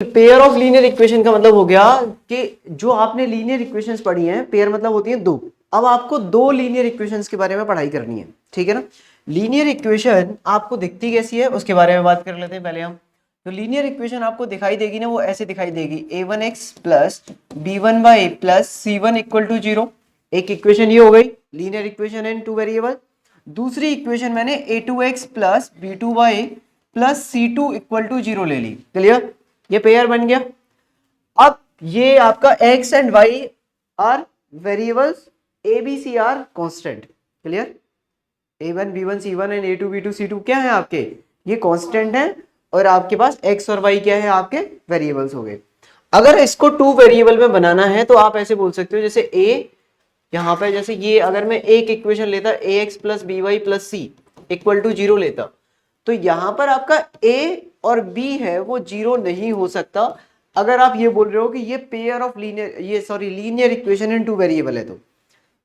Pair of linear equation का मतलब हो गया कि जो आपने लीनियर इक्वेशंस पढ़ी हैं, पेयर मतलब होती है दो। अब आपको दो लीनियर इक्वेशंस के बारे में पढ़ाई करनी है, ठीक है ना। लीनियर इक्वेशन आपको दिखती कैसी है उसके बारे में बात कर लेते हैं पहले हम। तो लीनियर इक्वेशन आपको दिखाई देगी ना, वो ऐसे दिखाई देगी a1x plus b1 plus c1 equal to 0। एक इक्वेशन ये हो गई linear equation in two variable. दूसरी इक्वेशन मैंने a2x plus b2 plus c2 equal to 0 ले ली। क्लियर, ये पेयर बन गया। अब ये आपका x and y are variables, a b c are constant. Clear, a1 b1 c1 and a2 b2 c2 क्या है आपके, ये कांस्टेंट है। और आपके पास x और y क्या है, आपके वेरिएबल्स हो गए। अगर इसको टू वेरिएबल में बनाना है तो आप ऐसे बोल सकते हो, जैसे a यहाँ पे, जैसे ये अगर मैं एक इक्वेशन लेता ax plus B y plus C equal to 0 लेता, तो यहां पर आपका a और b है वो 0 नहीं हो सकता। अगर आप ये बोल रहे हो कि ये पेयर ऑफ लीनियर, ये sorry linear equation in two variable है, तो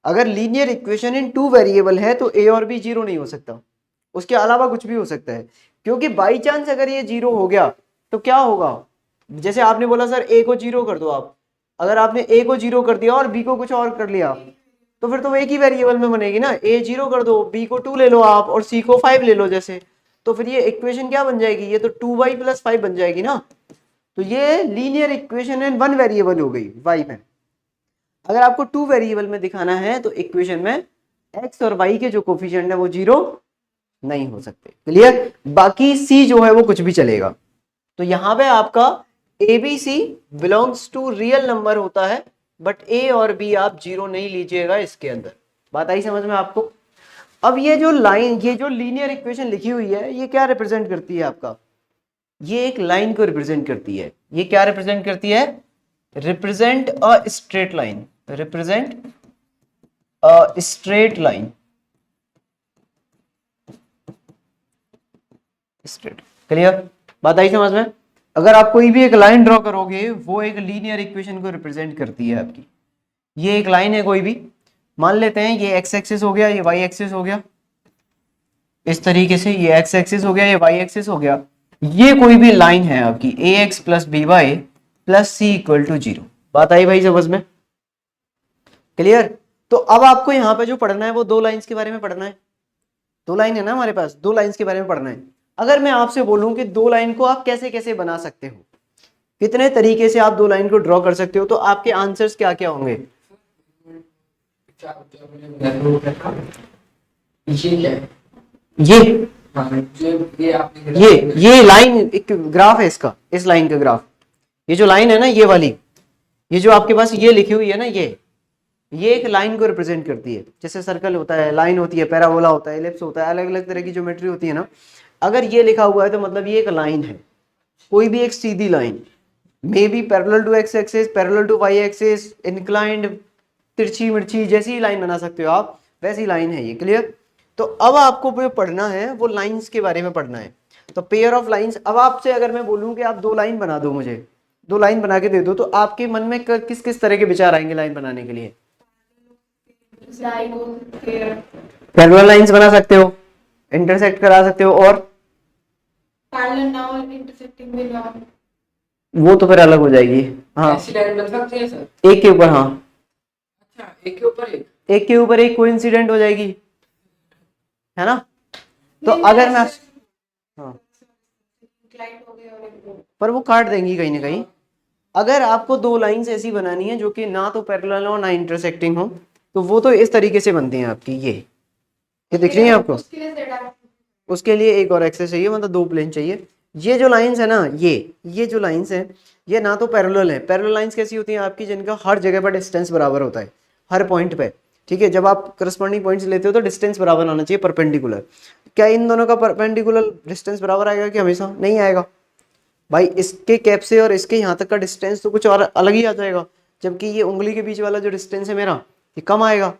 अगर linear equation in two variable है तो a और b 0 नहीं हो सकता, उसके अलावा कुछ भी हो सकता है। क्योंकि बाई चांस अगर ये 0 हो गया तो क्या होगा, जैसे आपने बोला सर a को 0 कर दो आप, अगर आपने a को 0 कर दिया और b को कुछ और कर लिया, तो फिर तो एक ही वेरिएबल में बनेगी ना। a 0 कर दो, b को 2 ले लो आप और c को 5 ले लो जैसे, तो फिर ये इक्वेशन क्या बन जाएगी, ये तो 2y प्लस 5 बन जाएगी ना। तो ये linear equation in one variable हो गई y में। अगर आपको टू वेरिएबल में दिखाना है तो इक्वेशन में x और y के जो कोफिशिएंट है वो 0 नहीं हो सकते। क्लियर, बाकी c जो है वो कुछ भी चलेगा। तो यहां पे आपका ABC belongs to real number होता है, बट a और b आप 0 नहीं लीजिएगा इसके अंदर। बात आई समझ में आपको। अब ये जो लाइन, ये जो लीनियर इक्वेशन लिखी हुई है, ये क्या रिप्रेजेंट करती है आपका, ये एक लाइन को रिप्रेजेंट करती है। ये क्या रिप्रेजेंट करती है, represent a straight line, represent a straight line, straight. Clear, बात आई समझ में। अगर आप कोई भी एक लाइन ड्रॉ करोगे वो एक लीनियर इक्वेशन को रिप्रेजेंट करती है आपकी। ये एक लाइन है कोई भी, मान लेते हैं ये एक्स एक्सिस हो गया, ये वाई एक्सिस हो गया, इस तरीके से ये एक्स एक्सिस हो गया, ये वाई एक्सिस हो गया। ये कोई भी लाइन है आपकी A x plus B y plus C equal to 0। बात आई भाई समझ में। क्लियर, तो अब आपको यहाँ पे जो पढ़ना है वो दो लाइंस के बारे में पढ़ना है। दो लाइन है ना हमारे पास, दो लाइंस के बारे में पढ़ना है। अगर मैं आपसे बोलूं कि दो लाइन को आप कैसे कैसे बना सकते हो, कितने तरीके से आप दो लाइन को ड्रॉ कर सकते हो, तो आपके आंसर्स क्या क्या होंगे। ये लाइन एक ग्राफ है इसका, इस लाइन का ग्राफ, ये जो लाइन है ना ये वाली, ये जो आपके पास ये लिखी हुई है ना, ये एक लाइन को रिप्रेजेंट करती है। जैसे सर्कल होता है, लाइन होती है, पैराबोला होता है, एलिप्स होता है, अलग अलग तरह की ज्योमेट्री होती है ना। अगर ये लिखा हुआ है तो मतलब ये एक लाइन है, कोई भी एक सीधी line, may be parallel to x axis, parallel to y axis, inclined, तिरछी मिर्ची, जैसी लाइन बना सकते हो आप, वैसी लाइन है ये। क्लियर, तो अब आपको जो पढ़ना है वो लाइंस के बारे में पढ़ना है। तो पेयर ऑफ लाइंस, अब आपसे अगर मैं बोलूं कि आप दो लाइन बना दो, मुझे दो लाइन बना के दे दो, तो आपके मन में किस किस तरह के विचार आएंगे लाइन बनाने के लिए। पैरेलल लाइंस बना सकते हो, इंटरसेक्ट करा सकते हो, और वो तो फिर अलग हो जाएगी। हाँ, ऐसी लाइन बन सकती है सर, एक के ऊपर, हाँ अच्छा एक के ऊपर एक, एक के ऊपर एक कोइंसिडेंट हो जाएगी, है ना। तो अगर मैं, हाँ, पर वो काट देंगी कहीं ना कहीं। अगर आपको दो लाइंस ऐसी बनानी है जो कि ना तो पैरेलल हो ना इंटरसेक्टिंग हो, तो वो तो इस तरीके से बनती हैं आपकी। ये दिख रही है आपको, उसके लिए एक और एक्सेस चाहिए, मतलब दो प्लेन चाहिए। ये जो लाइंस है ना, ये जो लाइंस है, ये ना तो पैरेलल है। पैरेलल लाइंस कैसी होती हैं आपकी, जिनका हर जगह पर डिस्टेंस बराबर होता है, हर पॉइंट पे। ठीक है, जब आप करस्पॉन्डिंग पॉइंट्स लेते हो तो डिस्टेंस बराबर आना चाहिए, परपेंडिकुलर। क्या इन दोनों का परपेंडिकुलर डिस्टेंस बराबर आएगा कि हमेशा नहीं आएगा भाई। इसके कैप से और इसके यहाँ तक का डिस्टेंस तो कुछ और अलग ही आ जाएगा, जबकि ये उंगली के बीच वाला जो डिस्टेंस है मेरा, ये कम आएगा।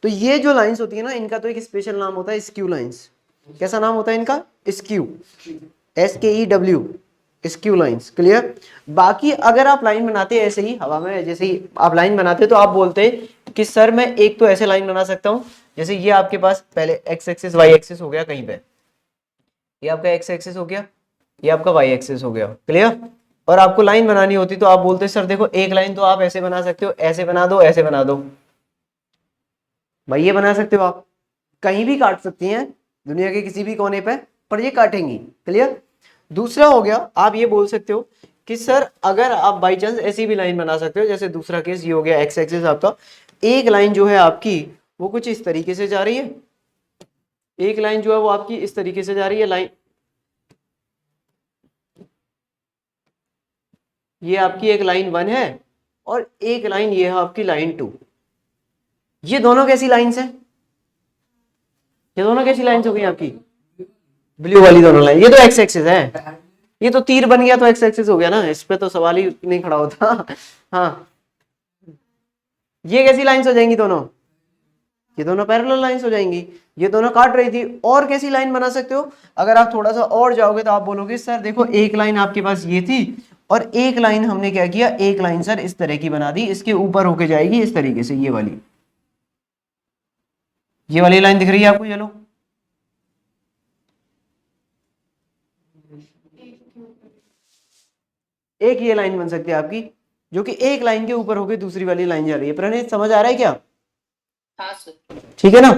तो ये जो लाइंस होती है ना, इनका तो एक स्पेशल नाम होता है स्क्यू लाइंस। कैसा नाम होता है इनका, skew, SKEW, skew lines. Clear, बाकी अगर आप लाइन बनाते हैं ऐसे ही हवा में, जैसे ही आप लाइन बनाते तो आप बोलते कि सर मैं एक तो ऐसे लाइन बना सकता हूँ, जैसे ये आपके पास पहले एक्स एक्सिस वाई एक्सिस हो गया कहीं पे, ये आपका एक्स एक्सिस हो गया, ये आपका वाई एक्सिस हो गया। क्लियर, और आपको लाइन बनानी होती तो आप बोलते सर देखो एक लाइन तो आप ऐसे बना सकते हो, ऐसे बना दो, ऐसे बना दो। भाई ये बना सकते हो आप, कहीं भी काट सकती हैं दुनिया के किसी भी कोने पे, पर ये काटेंगी। क्लियर। दूसरा हो गया, आप ये बोल सकते हो कि सर अगर आप बाई चांस ऐसी भी लाइन बना सकते हो, जैसे दूसरा केस ये हो गया एक्स एक्सिस आपका, एक लाइन जो है आपकी वो कुछ इस तरीके से जा रही है, एक लाइन जो है वो आपकी इस तरीके से जा रही है लाइन, ये आपकी एक लाइन 1 है और एक लाइन ये है आपकी लाइन 2। ये दोनों कैसी लाइंस है, ये दोनों कैसी लाइंस हो गई आपकी, ब्लू वाली दोनों लाइन, ये तो एक्स एक्सिस है, ये तो तीर बन गया तो एक्स एक्सिस हो गया ना, इस पे तो सवाल ही नहीं खड़ा होता। हाँ, ये कैसी लाइंस हो जाएंगी दोनों, ये दोनों पैरेलल लाइंस हो जाएंगी, ये दोनों काट रही थी। और कैसी लाइन बना सकते हो, अगर आप थोड़ा सा और जाओगे तो आप बोलोगे सर देखो एक लाइन आपके पास ये थी और एक लाइन हमने क्या किया, एक लाइन सर इस तरह की बना दी, इसके ऊपर होके जाएगी इस तरीके से, ये वाली लाइन दिख रही है आपको, चलो एक ये लाइन बन सकती है आपकी, जो कि एक लाइन के ऊपर होके दूसरी वाली लाइन जा रही है। प्रणीत समझ आ रहा है क्या? हाँ सर। ठीक है ना।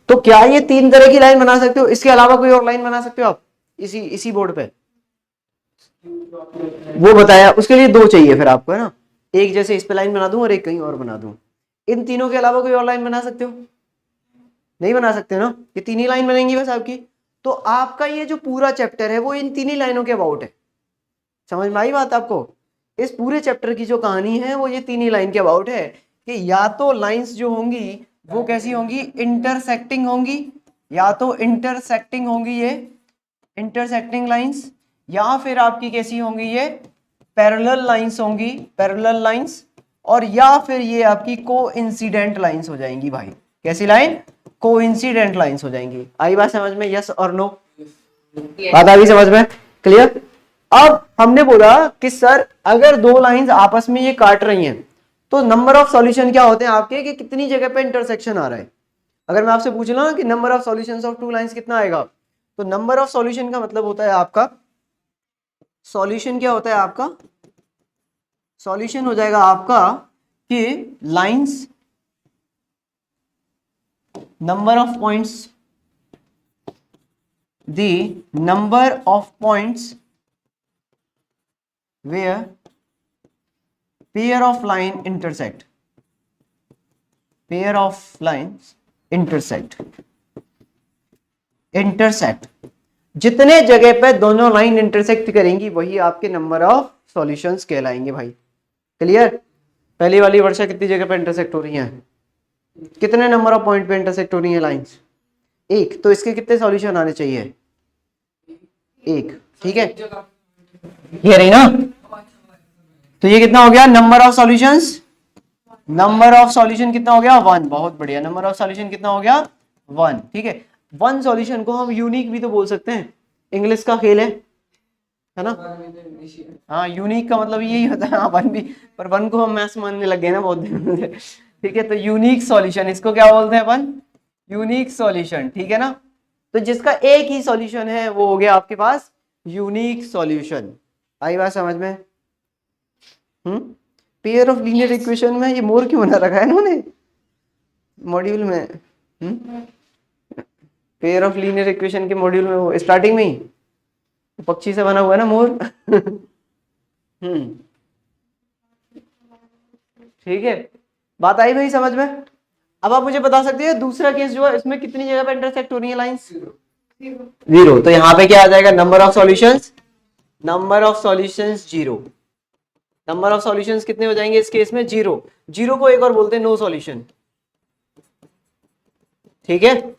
तो क्या ये 3 तरह की लाइन बना सकते हो, इसके अलावा कोई और लाइन बना सकते हो आप इसी बोर्ड पे? वो बताया, उसके लिए 2 चाहिए फिर आपको, है ना, एक जैसे इस पे लाइन बना दूं और एक कहीं और बना दूं। इन तीनों के अलावा कोई और लाइन बना सकते हो? नहीं बना सकते ना, ये 3 ही लाइन बनेंगी बस आपकी। तो आपका ये जो पूरा चैप्टर है वो इन 3 ही लाइनों के अबाउट है। समझ में आई बात आपको? इस पूरे चैप्टर की जो कहानी है वो ये 3 ही लाइन के अबाउट है, कि या तो लाइंस जो होंगी वो कैसी होंगी, इंटरसेक्टिंग होंगी, या तो इंटरसेक्टिंग होंगी ये इंटरसेक्टिंग लाइंस, या फिर आपकी कैसी होंगी ये पैरेलल लाइंस होंगी, पैरेलल लाइंस, और या फिर ये आपकी कोइंसिडेंट लाइंस हो जाएंगी। भाई कैसी लाइन, कोइंसिडेंट लाइंस हो जाएंगी। आई बात समझ में, यस और नो? बात आ गई समझ में? क्लियर। अब हमने बोला कि सर अगर 2 लाइंस आपस में ये काट रही हैं तो नंबर ऑफ सॉल्यूशन क्या होते हैं आपके, कि कितनी जगह पे इंटरसेक्शन आ रहा है। अगर मैं आपसे पूछ लूं कि number of solutions of 2 lines कितना आएगा, तो नंबर ऑफ सॉल्यूशन का मतलब होता है आपका, सॉल्यूशन क्या होता है आपका, सॉल्यूशन हो जाएगा आपका कि lines number of points, the number of points where pair of line intersect, pair of lines intersect, जितने जगह पे दोनों लाइन इंटरसेक्ट करेंगी वही आपके नंबर ऑफ सॉल्यूशंस कहलाएंगे। भाई क्लियर। पहली वाली वर्षा कितनी जगह पे इंटरसेक्ट हो रही है, कितने नंबर ऑफ पॉइंट पे इंटरसेक्ट हो रही है लाइंस, 1, तो इसके कितने सॉल्यूशन आने चाहिए, 1। ठीक है, ये रही ना, तो ये कितना हो गया number of solutions, number of solution कितना हो गया 1। बहुत बढ़िया, नंबर ऑफ सॉल्यूशन कितना हो गया 1। ठीक है, 1 सॉल्यूशन को हम यूनिक भी तो बोल सकते हैं, इंग्लिश का खेल है ना। हाँ, यूनिक का मतलब यही होता है, हाँ 1 भी, पर 1 को हम मैथ्स मानने लग गए ना बहुत दिन से। ठीक है, तो यूनिक सॉल्यूशन, इसको क्या बोलते हैं अपन, यूनिक सॉल्यूशन। ठीक है ना, तो जिसका एक ही सॉल्यूशन है वो हो गया आपके पास यूनिक सॉल्यूशन। आई बात समझ में? पेयर ऑफ लीनियर इक्वेशन में ये मोर क्यों बना रखा है इन्होंने मॉड्यूल में? पेयर ऑफ लीनियर इक्वेशन के मॉड्यूल में वो स्टार्टिंग में ही पक्षी से बना हुआ है ना मोर। ठीक है, बात आई भाई समझ में? अब आप मुझे बता सकते हैं दूसरा केस जो है इसमें कितनी जगह पे इंटरसेक्ट हो रही है लाइंस, 0। तो यहाँ पे क्या आ जाएगा, number of solutions, number of solutions 0। Number of solutions कितने हो जाएंगे इस केस में, 0। 0 को एक और बोलते हैं नो सॉल्यूशन। ठीक है,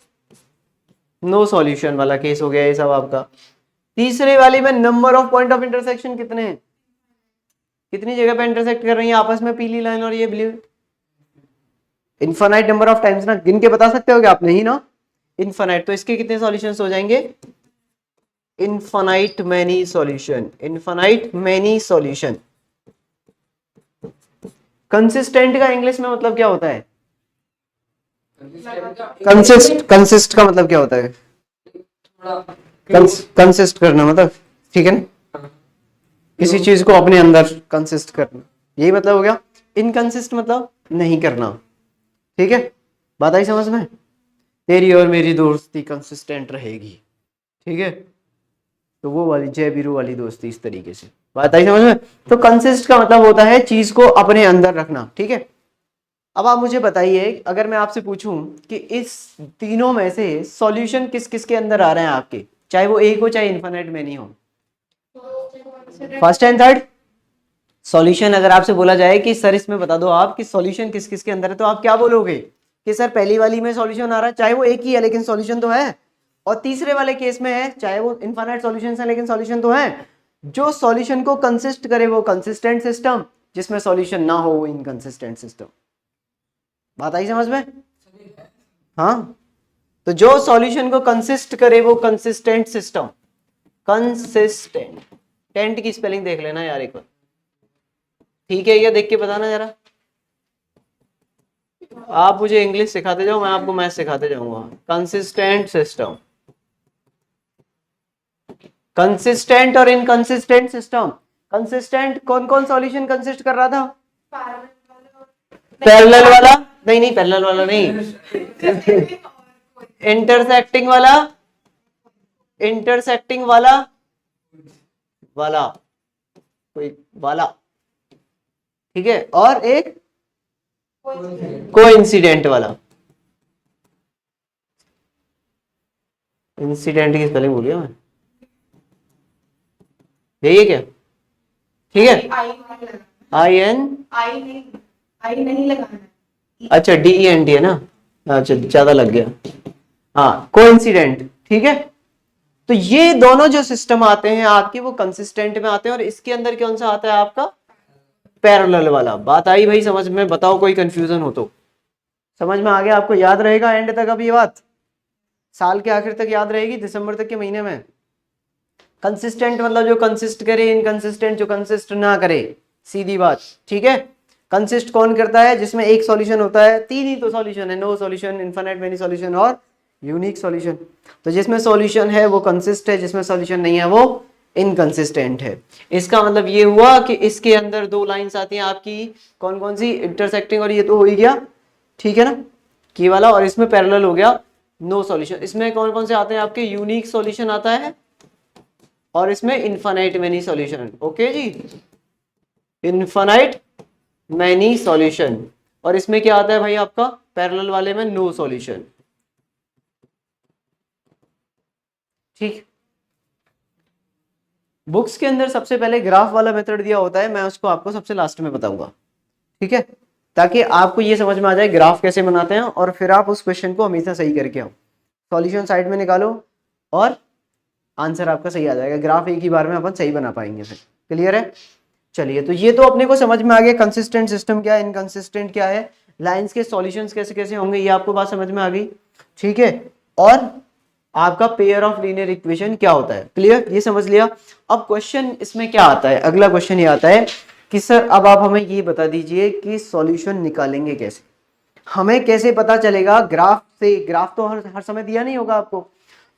नो सॉल्यूशन वाला केस हो गया ये सब आपका। तीसरे वाली में number of point of intersection कितने हैं, कितनी जगह पे इंटरसेक्ट कर रही है आपस में पीली लाइन और ये blue, infinite number of times ना, गिन के बता सकते हो क्या आप, नहीं ना, इनफाइनाइट। तो इसके कितने सॉल्यूशंस हो जाएंगे, infinite many solution, infinite many solution. Consistent का इंग्लिश में मतलब क्या होता है, कंसिस्ट का मतलब क्या होता है, कंसिस्ट करना मतलब, ठीक है ना, किसी चीज को अपने अंदर कंसिस्ट करना, यही मतलब हो गया। इनकंसिस्ट मतलब नहीं करना, ठीक है, बात आई समझ में। तेरी और मेरी दोस्ती कंसिस्टेंट रहेगी, ठीक है, तो वो वाली जय बीरू वाली दोस्ती इस तरीके से, बात आई समझ में। तो कंसिस्ट का मतलब होता है चीज को अपने अंदर रखना, ठीक है। अब आप मुझे बताइए, अगर मैं आपसे पूछूं कि इस तीनों में से सॉल्यूशन किस किस के अंदर आ रहे हैं आपके, चाहे वो एक हो चाहे इन्फिनिट मैनी हो, फर्स्ट एंड थर्ड। सॉल्यूशन अगर आपसे बोला जाए कि सर इसमें बता दो आप कि सॉल्यूशन किस किस के अंदर है, तो आप क्या बोलोगे कि सर पहली वाली में सॉल्यूशन आ रहा है, चाहे वो एक ही है लेकिन सॉल्यूशन तो है, और तीसरे वाले केस में है चाहे वो इनफाइनाइट सॉल्यूशन है लेकिन सॉल्यूशन तो है। जो सॉल्यूशन को कंसिस्ट करे वो कंसिस्टेंट सिस्टम, जिसमें सॉल्यूशन ना हो वो इनकंसिस्टेंट सिस्टम, बात आई समझ में। हाँ, तो जो सॉल्यूशन को कंसिस्ट करे वो कंसिस्टेंट सिस्टम, कंसिस्टेंट, टेंट की स्पेलिंग देख लेना यार एक बार, ठीक है, ये देख के बताना जरा। आप मुझे इंग्लिश सिखाते जाओ, मैं आपको मैथ सिखाते जाऊंगा। कंसिस्टेंट सिस्टम, कंसिस्टेंट और इनकंसिस्टेंट सिस्टम। कंसिस्टेंट कौन कौन सॉल्यूशन कंसिस्ट कर रहा था, पैरेलल वाला नहीं, नहीं पैरेलल वाला नहीं, इंटरसेक्टिंग वाला, इंटरसेक्टिंग वाला, वाला कोई वाला, ठीक है, और एक कोइंसिडेंट वाला। इंसिडेंट की स्पेलिंग भूल गया मैं, यही है क्या, ठीक है, आई एन, आई नहीं लगाना, अच्छा डी ई एन टी है ना, अच्छा ज्यादा लग गया, हाँ कोइंसिडेंट, ठीक है। तो ये दोनों जो सिस्टम आते हैं आपके वो कंसिस्टेंट में आते हैं, और इसके अंदर कौन सा आता है आपका, पैरेलल वाला। बात आई भाई समझ में, बताओ कोई कंफ्यूजन हो तो। समझ में आ गया, आपको याद रहेगा एंड तक अब ये बात, साल के आखिर तक याद रहेगी, दिसंबर तक के महीने में। कंसिस्टेंट मतलब जो कंसिस्ट करे, इनकंसिस्टेंट जो कंसिस्ट ना करे, सीधी बात, ठीक है। कंसिस्ट कौन करता है, जिसमें एक सॉल्यूशन होता है, तीन ही तो सॉल्यूशन है, no solution, infinite many solution और यूनिक सॉल्यूशन। तो जिसमें सॉल्यूशन है वो कंसिस्ट है, जिसमें सॉल्यूशन नहीं है वो इनकंसिस्टेंट है। इसका मतलब ये हुआ कि इसके अंदर दो लाइंस आती हैं आपकी, कौन कौन सी, इंटरसेक्टिंग, और ये तो हो ही गया, ठीक है ना, की वाला, और इसमें पैरेलल हो गया नो सॉल्यूशन। इसमें कौन कौन से आते हैं आपके, यूनिक सॉल्यूशन आता है, और इसमें इनफिनिट मेनी सॉल्यूशन, ओके जी, इनफिनिट मैनी सॉल्यूशन। और इसमें क्या आता है भाई आपका, पैरेलल वाले में नो सॉल्यूशन, ठीक। बुक्स के अंदर सबसे पहले ग्राफ वाला मेथड दिया होता है, मैं उसको आपको सबसे लास्ट में बताऊंगा, ठीक है, ताकि आपको ये समझ में आ जाए ग्राफ कैसे बनाते हैं, और फिर आप उस क्वेश्चन को हमेशा सही करके आओ। सॉल्यूशन साइड में निकालो और आंसर आपका सही आ जाएगा, ग्राफ एक ही बार में अपन सही बना पाएंगे फिर, क्लियर है। चलिए, तो ये तो अपने को समझ में आ गया कंसिस्टेंट सिस्टम क्या है, इनकंसिस्टेंट क्या है, लाइंस के सॉल्यूशंस कैसे कैसे होंगे, ये आपको बात समझ में आ गई, ठीक है। और आपका पेयर ऑफ लीनियर इक्वेशन क्या होता है, क्लियर, ये समझ लिया। अब क्वेश्चन इसमें क्या आता है, अगला क्वेश्चन ये आता है कि सर अब आप हमें ये बता दीजिए कि सॉल्यूशन निकालेंगे कैसे, हमें कैसे पता चलेगा ग्राफ से, ग्राफ तो हर समय दिया नहीं होगा आपको,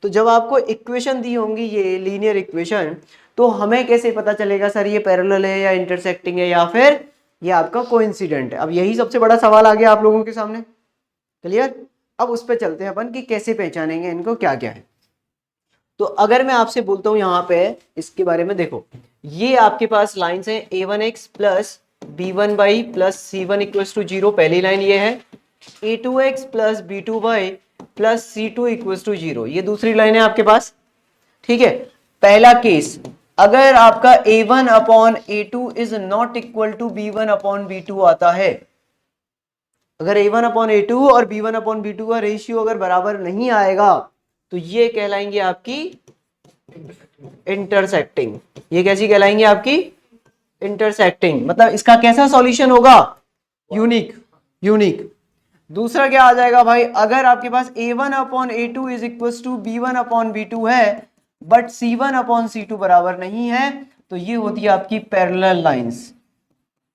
तो जब आपको इक्वेशन दी होंगी ये लीनियर इक्वेशन, तो हमें कैसे पता चलेगा सर ये पैरेलल है या इंटरसेक्टिंग है या फिर ये आपका कोइंसिडेंट है। अब यही सबसे बड़ा सवाल आ गया आप लोगों के सामने, क्लियर। अब उस पर चलते हैं अपन कि कैसे पहचानेंगे इनको, क्या क्या है। तो अगर मैं आपसे बोलता हूं यहाँ पे इसके बारे में, देखो ये आपके पास लाइन्स है a1x plus b1y plus c1 equals to 0, पहली लाइन ये है, a2x plus b2y plus c2 equals to 0, ये दूसरी लाइन है आपके पास, ठीक है। पहला केस, अगर आपका a1 upon a2 is not equal to b1 upon b2 आता है, अगर a1 अपॉन a2 और b1 अपॉन b2 का रेशियो अगर बराबर नहीं आएगा, तो ये कहलाएंगे आपकी इंटरसेक्टिंग। ये कैसी कहलाएंगे आपकी, इंटरसेक्टिंग। मतलब इसका कैसा सॉल्यूशन होगा, यूनिक, यूनिक। दूसरा क्या आ जाएगा भाई, अगर आपके पास a1 upon a2 is equal to b1 upon b2 है, बट c1 अपॉन c2 बराबर नहीं है, तो ये होती है आपकी parallel lines,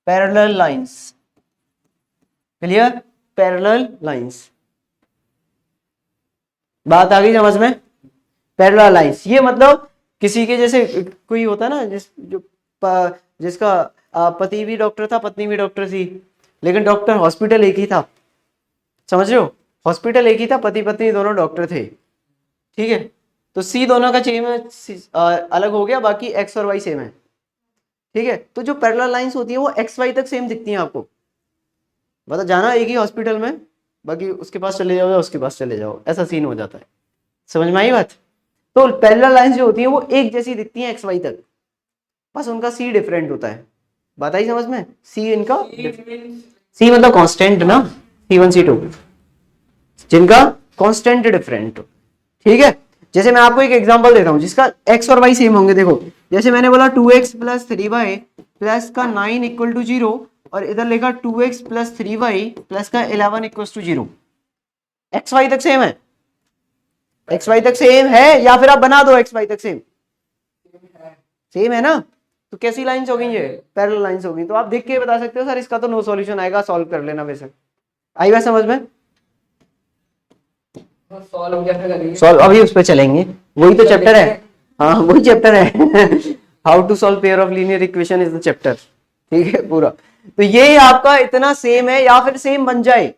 parallel lines, clear, parallel lines, बात आ गई समझ में। पैरेलल लाइंस ये मतलब किसी के जैसे कोई होता है ना, जो जिसका पति भी डॉक्टर था, पत्नी भी डॉक्टर थी, लेकिन डॉक्टर हॉस्पिटल एक ही था, समझ रहे हो, हॉस्पिटल एक ही था, पति पत्नी दोनों डॉक्टर थे, ठीक है। तो सी दोनों का सेम है, अलग हो गया, बाकी एक्स और वाई सेम है, ठीक है। तो जो पैरेलल लाइंस होती है वो एक्स वाई तक सेम दिखती हैं आपको, मतलब जाना एक ही हॉस्पिटल में, बाकी उसके पास चले जाओ या उसके पास चले जाओ, ऐसा सीन हो जाता है, समझ में आई बात। तो पैरेलल लाइंस जो होती हैं वो एक जैसी दिखती हैं एक्स वाई तक, बस उनका सी डिफरेंट होता है, बात आई समझ में। सी इनका, सी मतलब कांस्टेंट ना, C1 C2 जिनका कांस्टेंट डिफरेंट, ठीक है। जैसे मैं आपको एक एग्जांपल देता हूं जिसका एक्स और वाई सेम होंगे, देखो जैसे मैंने बोला 2x प्लस 3y प्लस का 9 इक्वल टू 0, और इधर लिखा 2x प्लस 3y प्लस का 11 इक्वल टू 0, एक्स वाई तक सेम है, एक्स वाई तक सेम है, या फिर आप बना दो एक्स वाई तक सेम, सेम है ना, तो कैसी लाइंस हो गई ये, पैरेलल लाइंस हो गई। तो आप देख के बता सकते हो सर इसका तो नो सॉल्यूशन आएगा, सॉल्व कर लेना वैसे, आई बात समझ में। सॉल्व अभी उस पर चलेंगे, वही तो चैप्टर है, हाँ वही चैप्टर है how to solve pair of linear equation is the chapter, ठीक है पूरा। तो ये आपका इतना सेम है, या फिर सेम बन जाए,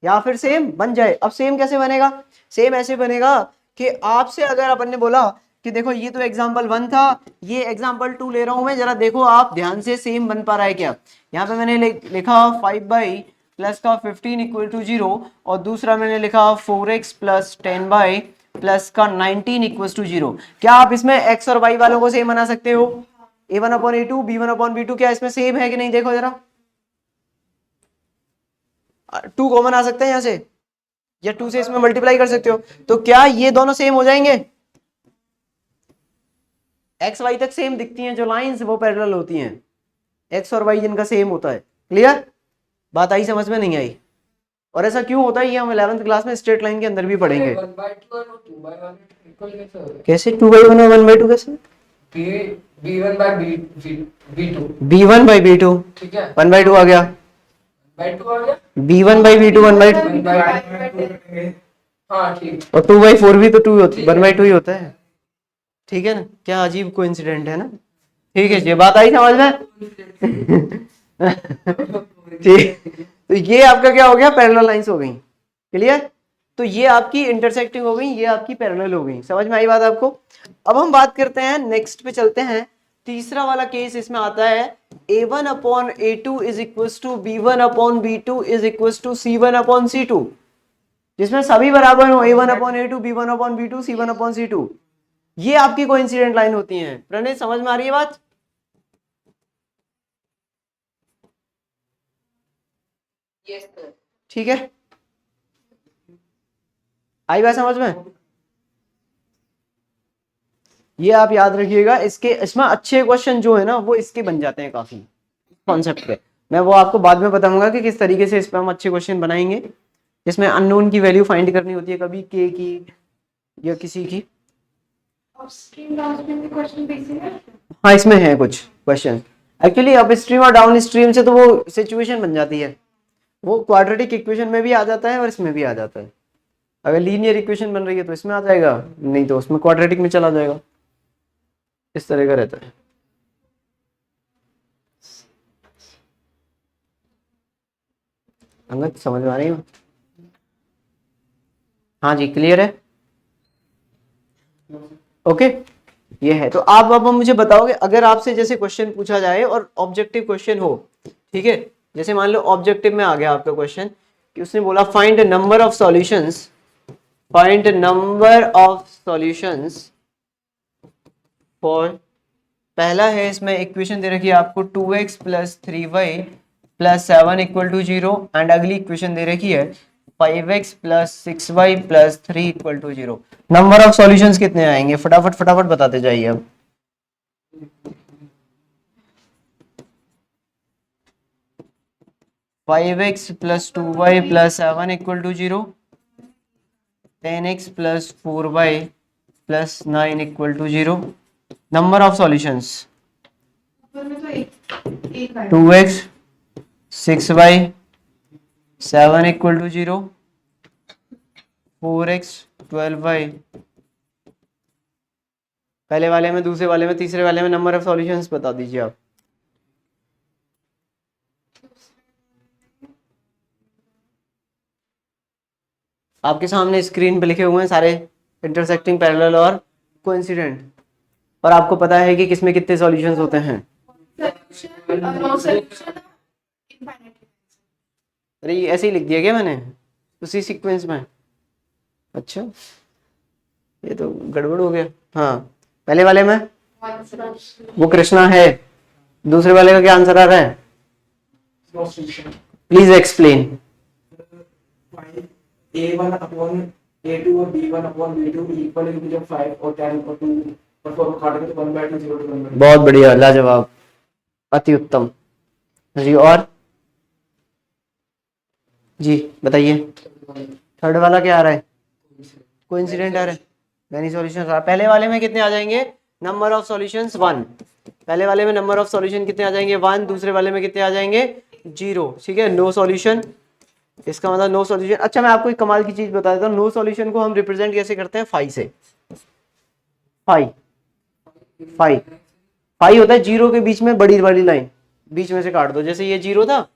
या फिर सेम बन जाए। अब सेम कैसे बनेगा, सेम ऐसे बनेगा कि आपसे अगर अपन ने बोला कि देखो ये तो एग्जाम्पल 1 था, ये एग्जाम्पल 2 ले रहा हूं मैं, जरा देखो आप ध्यान से सेम बन पा रहा है क्या। यहाँ पे मैंने लिखा 5 प्लस का 15 इक्वल टू 0, और दूसरा मैंने लिखा 4x प्लस 10 प्लस का 19 इक्वल टू 0। क्या आप इसमें x और y वालों को सेम बना सकते हो, a1 upon a2 b1 upon b2, क्या इसमें सेम है कि नहीं, देखो जरा, 2 कॉमन आ सकते हैं यहाँ से, या 2 से इसमें मल्टीप्लाई कर सकते हो, तो क्या ये दोनों सेम हो जाएंगे, एक्स वाई तक सेम दिखती हैं जो लाइंस वो पैरेलल होती हैं, एक्स और वाई जिनका सेम होता है, क्लियर, बात आई समझ में, नहीं आई। और ऐसा क्यों होता है ये हम 11th क्लास में स्ट्रेट लाइन के अंदर भी पढ़ेंगे। कैसे 2/1 और 1/2 कैसे, B1 by B2, B1 by B2, ठीक है, 1/2 आ गया, by 2 आ गया, B1 by B2 1/2, हाँ ठीक, और 2/4 भी तो 2 1/2 ही होता है, ठीक है ना, क्या अजीब कोइंसिडेंट है ना, ठीक है, ये बात आई समझ में ठीक, तो ये आपका क्या हो गया, पैरेलल लाइंस हो गई, क्लियर। तो ये आपकी इंटरसेक्टिंग हो गई, ये आपकी पैरेलल हो गई, समझ में आई बात आपको। अब हम बात करते हैं, नेक्स्ट पे चलते हैं, तीसरा वाला केस इसमें आता है a1 upon a2 is equal to b1 upon b2 is equal to c1 upon c2, जिसमें सभी बराबर हो, a1 upon a2 b1 upon b2 c1 upon c2, ये आपकी कोइंसिडेंट लाइन होती है। प्रणय समझ में आ रही है बात, Yes, sir. ठीक है, आई बात समझ में। ये आप याद रखिएगा, इसके इसमें अच्छे क्वेश्चन जो है ना वो इसके बन जाते हैं काफी कॉन्सेप्ट पे, मैं वो आपको बाद में बताऊंगा कि किस तरीके से इस पे हम अच्छे क्वेश्चन बनाएंगे, जिसमें अननोन की वैल्यू फाइंड करनी होती है, कभी के की या किसी की। अपस्ट्रीम डाउनस्ट्रीम के क्वेश्चन बेसिक है। हाँ इसमें है कुछ क्वेश्चन, एक्चुअली अप स्ट्रीम और डाउन स्ट्रीम से तो वो सिचुएशन बन जाती है, वो क्वाड्रेटिक इक्वेशन में भी आ जाता है और इसमें भी आ जाता है। अगर लीनियर इक्वेशन बन रही है तो इसमें आ जाएगा, नहीं तो उसमें क्वाड्रेटिक में चला जाएगा, इस तरह का रहता है। अंगद समझ में आ रही है, हाँ जी क्लियर है, ओके ये है। तो आप अब मुझे बताओगे, अगर आपसे जैसे क्वेश्चन पूछा जाए और ऑब्जेक्टिव क्वेश्चन हो, ठीक है, जैसे मान लो ऑब्जेक्टिव में आ गया आपका क्वेश्चन कि उसने बोला find number of solutions, find number of solutions for, पहला है इसमें इक्वेशन दे रखी है आपको 2x plus 3y plus 7 equal to 0, and अगली इक्वेशन दे रखी है 5x plus 6y plus 3 equal to 0। Number of solutions कितने आएंगे, फटाफट फटाफट बताते जाइए अब। Five x plus 2y plus 7 equal to 0, 10x plus 4y plus 9 equal to 0। Number of solutions ऊपर में तो एक आया। 2x 6y 7 equal to 0, 4x 12y, पहले वाले में, दूसरे वाले में, तीसरे वाले में नंबर ऑफ सॉल्यूशंस बता दीजिए आप। आपके सामने स्क्रीन पे लिखे हुए हैं सारे इंटरसेक्टिंग, पैरेलल और कोइंसिडेंट, और आपको पता है कि किसमें कितने सॉल्यूशंस होते हैं। No solution. Infinite. अरे ये ऐसे ही लिख दिया क्या मैंने उसी सीक्वेंस में? अच्छा, ये तो गड़बड़ हो गया। हाँ, पहले वाले में One solution. वो कृष्णा है, दूसरे वाले का क्या आंसर आ रहा है? No solution. Please explain. A1 upon A2 और B1 upon B2 इक्वल है, जब 5 और 10 और 2 और 4 को काटेंगे तो 1/2 0 to 1/2। बहुत बढ़िया, लाजवाब, अति उत्तम जी। और जी बताइए, थर्ड वाला क्या आ रहा है? कोइंसिडेंट आ रहा है, मैनी सॉल्यूशंस आ रहा है। पहले वाले में कितने आ जाएंगे? Number of solutions 1। पहले वाले में नंबर ऑफ सॉल्यूशन कितने आ जाएंगे? 1। दूसरे वाले में कितने आ जाएंगे? 0। ठीक है, नो सॉल्यूशन, इसका मतलब नो सॉल्यूशन। अच्छा, मैं आपको एक कमाल की चीज बता देता हूँ, नो सॉल्यूशन को हम रिप्रेजेंट कैसे करते हैं? 5 से। 5 होता है 0 के बीच में बड़ी बड़ी लाइन, बीच में से काट दो, जैसे ये 0 था,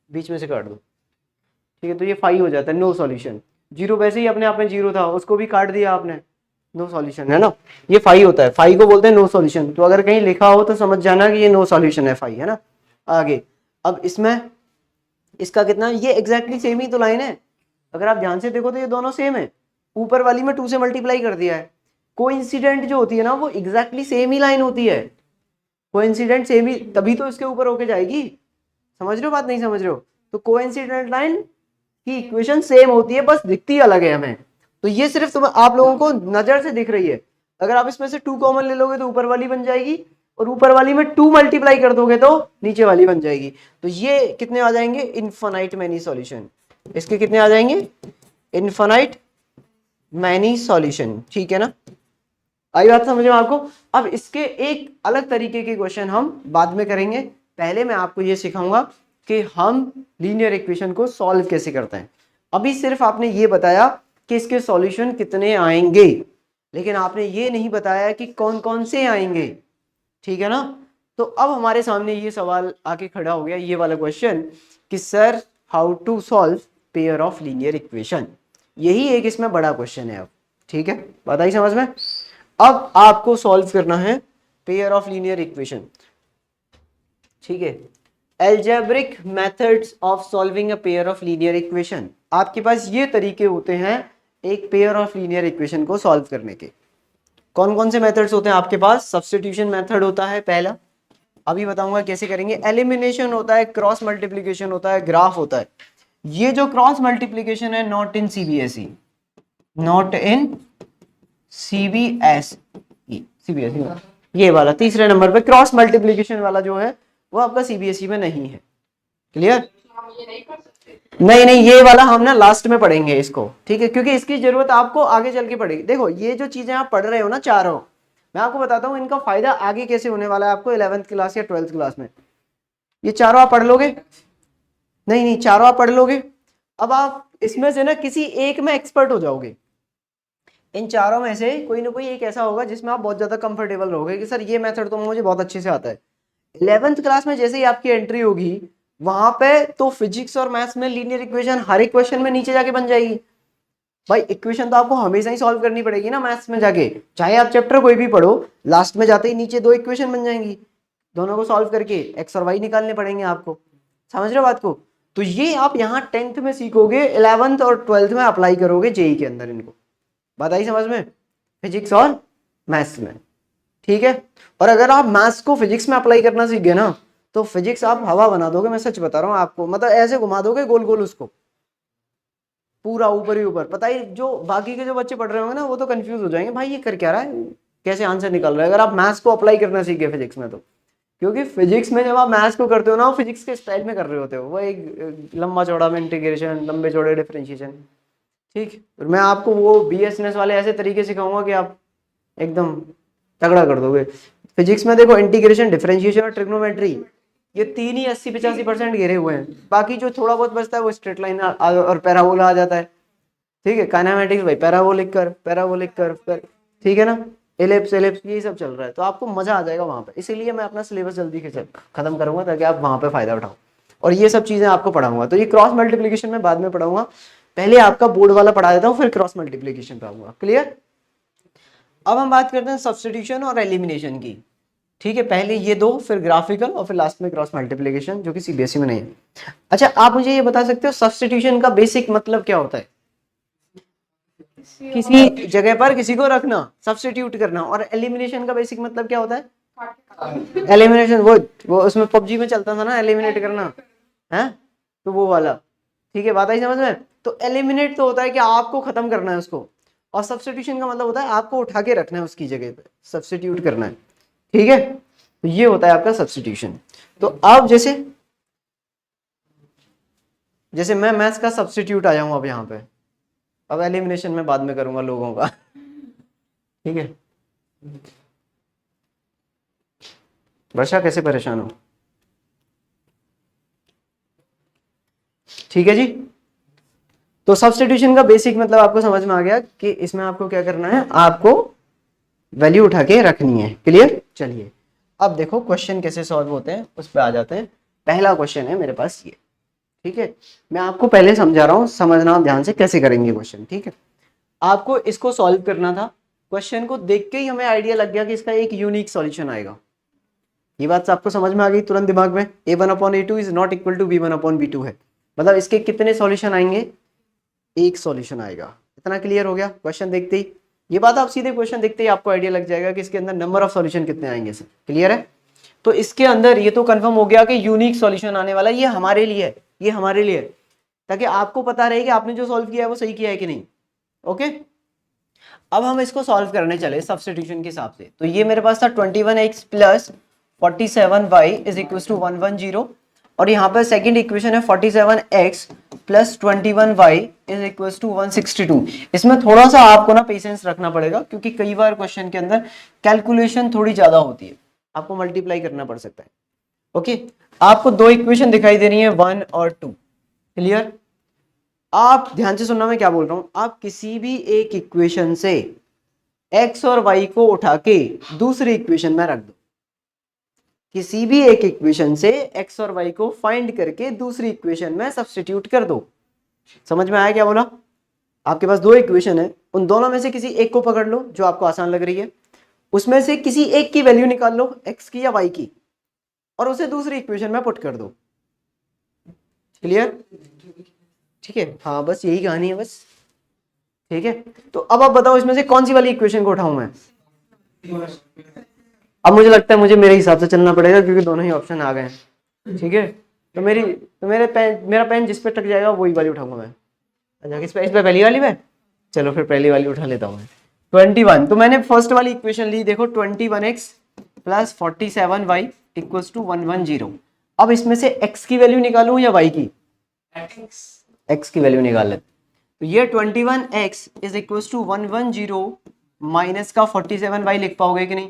बीच में से काट दो, ठीक है, तो ये 5 हो जाता है नो सॉल्यूशन। 0 वैसे ही अपने आप में 0 था, उसको भी काट दिया आपने, नो सॉल्यूशन है ना, ये 5 होता है। 5 को बोलते हैं नो सॉल्यूशन। तो अगर कहीं लिखा हो तो समझ जाना कि ये नो सॉल्यूशन है, 5 है ना। आगे, अब इसमें इसका कितना, ये एग्जैक्टली सेम ही तो लाइन है, अगर आप ध्यान से देखो तो ये दोनों सेम है। ऊपर वाली में 2 से मल्टीप्लाई कर दिया है। कोइंसिडेंट जो होती है ना, वो एग्जैक्टली सेम ही लाइन होती है। कोइंसिडेंट सेम ही, तभी तो इसके ऊपर होके जाएगी। समझ रहे हो बात, नहीं समझ रहे हो? तो कोइंसिडेंट लाइन की इक्वेशन सेम होती है, बस दिखती अलग है हमें। तो ये सिर्फ तुम आप लोगों को नजर से दिख रही है। अगर आप इसमें से 2 कॉमन ले लोगे तो ऊपर वाली बन जाएगी, और ऊपर वाली में 2 मल्टीप्लाई कर दोगे तो नीचे वाली बन जाएगी। तो ये कितने आ जाएंगे? Infinite many solution. इसके कितने आ जाएंगे? Infinite many solution. ठीक है ना, आई बात समझ में आपको? अब इसके एक अलग तरीके के क्वेश्चन हम बाद में करेंगे, पहले मैं आपको ये सिखाऊंगा कि हम लीनियर इक्वेशन को सॉल्व कैसे करते हैं। अभी सिर्फ आपने ये बताया कि इसके सॉल्यूशन कितने आएंगे, लेकिन आपने ये नहीं बताया कि कौन कौन से आएंगे। ठीक है ना, तो अब हमारे सामने ये सवाल आके खड़ा हो गया, ये वाला क्वेश्चन कि sir how to solve pair of linear equation. यही एक इसमें बड़ा क्वेश्चन है। अब ठीक है, बात आई समझ में? अब आपको सॉल्व करना है पेयर ऑफ लीनियर इक्वेशन। ठीक है, algebraic methods of solving a pair of linear equation. आपके पास ये तरीके होते हैं एक पेयर ऑफ लीनियर इक्वेशन को सॉल्व करने के। कौन कौन से मेथड्स होते हैं आपके पास? सब्स्टिट्यूशन मेथड होता है पहला, अभी बताऊंगा कैसे करेंगे। एलिमिनेशन होता है, क्रॉस मल्टीप्लिकेशन होता है, ग्राफ होता है। ये जो क्रॉस मल्टीप्लिकेशन है, not in CBSE, not in CBSE, ये वाला तीसरे नंबर पे क्रॉस मल्टीप्लिकेशन वाला जो है वो आपका सीबीएसई में नहीं है। क्लियर? हम ये नहीं कर सकते। नहीं, ये वाला हम ना लास्ट में पढ़ेंगे इसको, ठीक है, क्योंकि इसकी जरूरत आपको आगे चल के पड़ेगी। देखो ये जो चीजें आप पढ़ रहे हो ना चारों, मैं आपको बताता हूँ इनका फायदा आगे कैसे होने वाला है आपको 11th क्लास या 12th क्लास में। ये चारों आप पढ़ लोगे, नहीं चारों आप पढ़ लोगे, अब आप इसमें से ना किसी एक में एक्सपर्ट हो जाओगे। इन चारों में से कोई ना कोई एक ऐसा होगा जिसमें आप बहुत ज्यादा कंफर्टेबल रहोगे कि सर ये मेथड तो मुझे बहुत अच्छे से आता है। 11th क्लास में जैसे ही आपकी एंट्री होगी वहां पे तो फिजिक्स और मैथ्स में लीनियर इक्वेशन हर एक क्वेश्चन में नीचे जाके बन जाएगी। भाई इक्वेशन तो आपको हमेशा ही सॉल्व करनी पड़ेगी ना मैथ्स में जाके, चाहे आप चैप्टर कोई भी पढ़ो, लास्ट में जाते ही नीचे 2 इक्वेशन बन जाएंगी, दोनों को सॉल्व करके एक्स और वाई निकालने पड़ेंगे आपको। समझ रहे हो बात को? तो ये आप यहाँ 10th में सीखोगे, 11th और 12th में अप्लाई करोगे जेई के अंदर इनको। बात आई समझ में? फिजिक्स और मैथ्स में, ठीक है। और अगर आप मैथ्स को फिजिक्स में अप्लाई करना सीख गए ना तो फिजिक्स आप हवा बना दोगे, मैं सच बता रहा हूँ आपको, मतलब ऐसे घुमा दोगे गोल गोल उसको पूरा ऊपर ही ऊपर। पता ही, जो बाकी के जो बच्चे पढ़ रहे होंगे ना वो तो कंफ्यूज हो जाएंगे, भाई ये कर क्या रहा है, कैसे आंसर निकल रहा है, अगर आप मैथ्स को अप्लाई करना सीख गए फिजिक्स में तो। क्योंकि फिजिक्स में जब आप मैथ्स को करते हो ना, वो फिजिक्स के स्टाइल में कर रहे होते हो, वो एक लंबा चौड़ा में इंटीग्रेशन, लंबे चौड़े डिफरेंशिएशन, ठीक। और मैं आपको वो BSNS वाले ऐसे तरीके सिखाऊंगा कि आप एकदम तगड़ा कर दोगे। फिजिक्स में देखो इंटीग्रेशन, डिफरेंशिएशन और ट्रिग्नोमेट्री, ये 3 ही 80-85% घेरे हुए हैं, बाकी जो थोड़ा बहुत बचता है वो स्ट्रेट लाइन और पैराबोला आ जाता है, ठीक है। काइनेमेटिक्स भाई पैराबोलिक कर, ठीक है ना, एलिप्स यही सब चल रहा है, तो आपको मजा आ जाएगा वहां पे। इसीलिए मैं अपना सिलेबस जल्दी खत्म करूंगा ताकि आप वहां पे फायदा उठाओ। और ये सब चीजें आपको पढ़ाऊंगा। तो ये क्रॉस मल्टीप्लीकेशन में बाद में पढ़ाऊंगा, पहले आपका बोर्ड वाला पढ़ा देता हूँ, फिर क्रॉस मल्टीप्लीकेशन पे आऊंगा। क्लियर? अब हम बात करते हैं सब्स्टिट्यूशन और एलिमिनेशन की। ठीक है, पहले ये दो, फिर ग्राफिकल, और फिर लास्ट में क्रॉस मल्टीप्लीकेशन, जो कि सीबीएसई में नहीं है। अच्छा, आप मुझे ये बता सकते हो सब्स्टिट्यूशन का बेसिक मतलब क्या होता है? किसी जगह पर किसी को रखना, सब्स्टिट्यूट करना। और एलिमिनेशन का बेसिक मतलब क्या होता है? एलिमिनेशन, वो उसमें पबजी में चलता था ना, एलिमिनेट करना है, तो वो वाला। ठीक है, बात आई समझ में? तो एलिमिनेट तो होता है कि आपको खत्म करना है उसको, और सब्स्टिट्यूशन का मतलब होता है आपको उठा के रखना है उसकी जगह पे, सब्स्टिट्यूट करना है। ठीक है, तो ये होता है आपका सब्स्टिट्यूशन। तो अब जैसे जैसे मैं मैथ्स का सब्स्टिट्यूट आया हूं अब यहाँ पे, अब एलिमिनेशन में बाद में करूंगा लोगों का। ठीक है, वर्षा कैसे परेशान हो? ठीक है जी। तो सब्स्टिट्यूशन का बेसिक मतलब आपको समझ में आ गया कि इसमें आपको क्या करना है, आपको वैल्यू उठा के रखनी है। क्लियर? चलिए अब देखो क्वेश्चन कैसे सॉल्व होते हैं, उस पर आ जाते हैं। पहला क्वेश्चन है मेरे पास ये। ठीक है, मैं आपको पहले समझा रहा हूं, समझना आप ध्यान से कैसे करेंगे क्वेश्चन। ठीक है, आपको इसको सॉल्व करना था, क्वेश्चन को देख के ही हमें आइडिया लग गया कि इसका एक यूनिक सॉल्यूशन आएगा। ये बात आपको समझ में आ गई तुरंत दिमाग में? a1/a2 is not equal to b1/b2 है, मतलब इसके कितने सॉल्यूशन आएंगे? एक सॉल्यूशन आएगा। इतना क्लियर हो गया क्वेश्चन देखते ही? ये बात आप सीधे क्वेश्चन देखते ही आपको आइडिया लग जाएगा कि इसके अंदर नंबर ऑफ सॉल्यूशन कितने आएंगे सर। क्लियर है? तो इसके अंदर ये तो कंफर्म हो गया कि यूनिक सॉल्यूशन आने वाला है। ये हमारे लिए है, ये हमारे लिए है, ताकि आपको पता रहे कि आपने जो सॉल्व किया है वो सही किया है कि नहीं। ओके, अब हम इसको सॉल्व करने चले सब्स्टिट्यूशन के हिसाब से। तो ये मेरे पास था 21x plus 47y is equal to 110, और यहाँ पर सेकंड इक्वेशन है 47x plus 21y is equal to 162। इसमें थोड़ा सा आपको ना पेशेंस रखना पड़ेगा, क्योंकि कई बार क्वेश्चन के अंदर कैलकुलेशन थोड़ी ज्यादा होती है, आपको मल्टीप्लाई करना पड़ सकता है। ओके, आपको दो इक्वेशन दिखाई दे रही है, 1 और 2। क्लियर? आप ध्यान से सुनना मैं क्या बोल रहा हूं। आप किसी भी एक इक्वेशन से x और y को उठा के दूसरी इक्वेशन में रख दो, किसी भी एक इक्वेशन से x और y को फाइंड करके दूसरी इक्वेशन में सब्स्टिट्यूट कर दो। समझ में आया क्या बोला? आपके पास दो इक्वेशन है, उन दोनों में से किसी एक को पकड़ लो जो आपको आसान लग रही है, उसमें से किसी एक की वैल्यू निकाल लो, x की या y की, और उसे दूसरी इक्वेशन में पुट कर दो। क्लियर? ठीक है, हाँ बस यही कहानी है बस। ठीक है, तो अब आप बताओ इसमें से कौन सी वाली इक्वेशन को उठाऊं मैं? अब मुझे लगता है मुझे मेरे हिसाब से चलना पड़ेगा, क्योंकि दोनों ही ऑप्शन आ गए हैं। ठीक है, तो मेरा पेन जिस पे टक जाएगा वही वाली उठाऊंगा मैं। अच्छा, इस पे पहली वाली पे, चलो फिर पहली वाली उठा लेता हूँ मैं। 21, तो मैंने फर्स्ट वाली इक्वेशन ली, देखो 21x plus 47y equals to 110। अब इसमें से x की वैल्यू निकालूं या y की? x की वैल्यू निकाल ले। तो ये 21x is equals to 110 minus का 47y लिख पाओगे कि नहीं?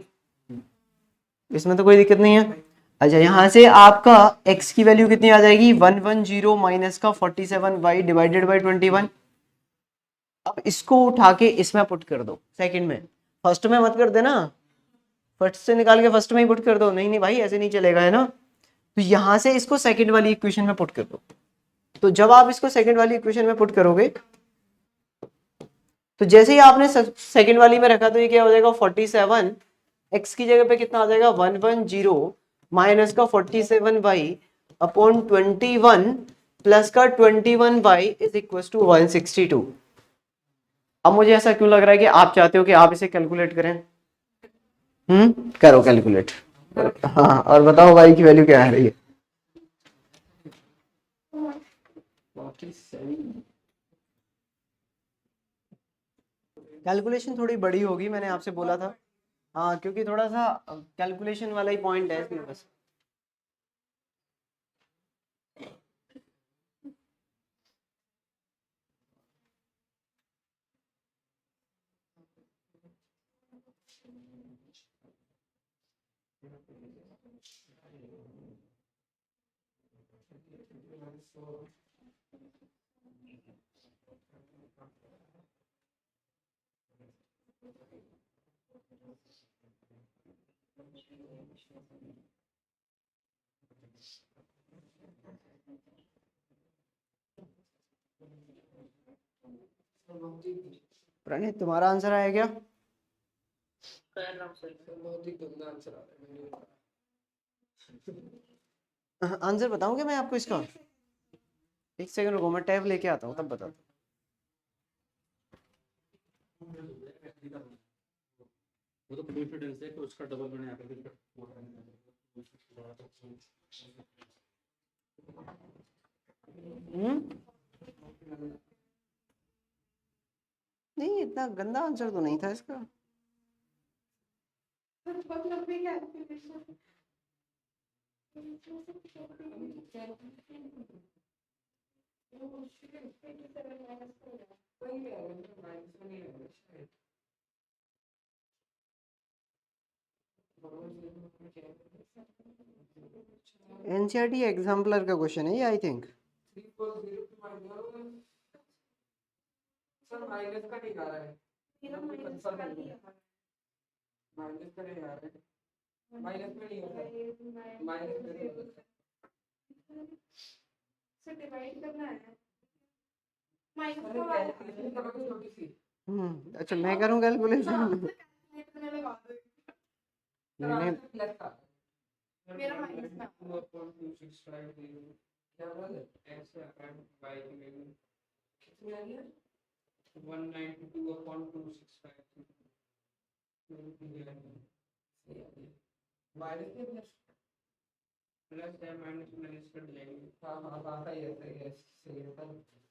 इसमें तो कोई दिक्कत नहीं है। अच्छा, यहां से आपका x की वैल्यू कितनी आ जाएगी? 110 माइनस का 47y डिवाइडेड बाई 21। अब इसको उठा के इसमें पुट कर दो सेकंड में, फर्स्ट में मत कर देना, फर्स्ट से निकाल के फर्स्ट में ही पुट कर दो। नहीं नहीं भाई, ऐसे नहीं चलेगा, है ना? तो यहां से इसको सेकंड वाली इक्वेशन में पुट कर दो। तो जब आप इसको सेकंड वाली इक्वेशन में पुट करोगे, तो जैसे ही आपने सेकंड वाली में रखा, तो ये क्या हो जाएगा? 47 x की जगह पे कितना आ जाएगा? 110 माइनस का 47y अपॉन 21 प्लस का 21y इज इक्वल टू 162। अब मुझे ऐसा क्यों लग रहा है कि आप चाहते हो कि आप इसे कैलकुलेट करें? करो कैलकुलेट। हाँ, और बताओ y की वैल्यू क्या आ रही है? कैलकुलेशन थोड़ी बड़ी होगी, मैंने आपसे बोला था। हाँ, क्योंकि थोड़ा सा कैलकुलेशन वाला ही पॉइंट है इसमें बस। प्रणीत तुम्हारा आंसर आया क्या? बहुत ही गंदा आंसर आ रहा है, मैंने आंसर बताऊं क्या मैं आपको इसका? एक सेकंड रुको, मैं टैब लेके आता हूँ तब बताता हूँ। वो तो कॉन्फिडेंस है कि उसका डबल बने यहाँ पे। नहीं, इतना गंदा आंसर तो नहीं था इसका। बहुत लंबी calculation. एनसीईआरटी एग्जाम्पलर का क्वेश्चन है ये, आई थिंक। सर माइनस का नहीं आ रहा है, माइनस का नहीं आ रहा है, माइनस में नहीं होता, माइनस में नहीं होता। से डिवाइड करना है अरे कैलकुलेशन करोगे छोटी सी, अच्छा मैं करूँ कैलकुलेशन? कैलकुलेटर लगा दो। मैंने प्लस का मेरा माइनस में 2.265 क्या बोले x y की वैल्यू कितनी आ गई? 192.265 माइनस के प्लस है, माइनस माइनस कर जाएंगे। हाँ हाँ हाँ सही है, सही है, सही है सर,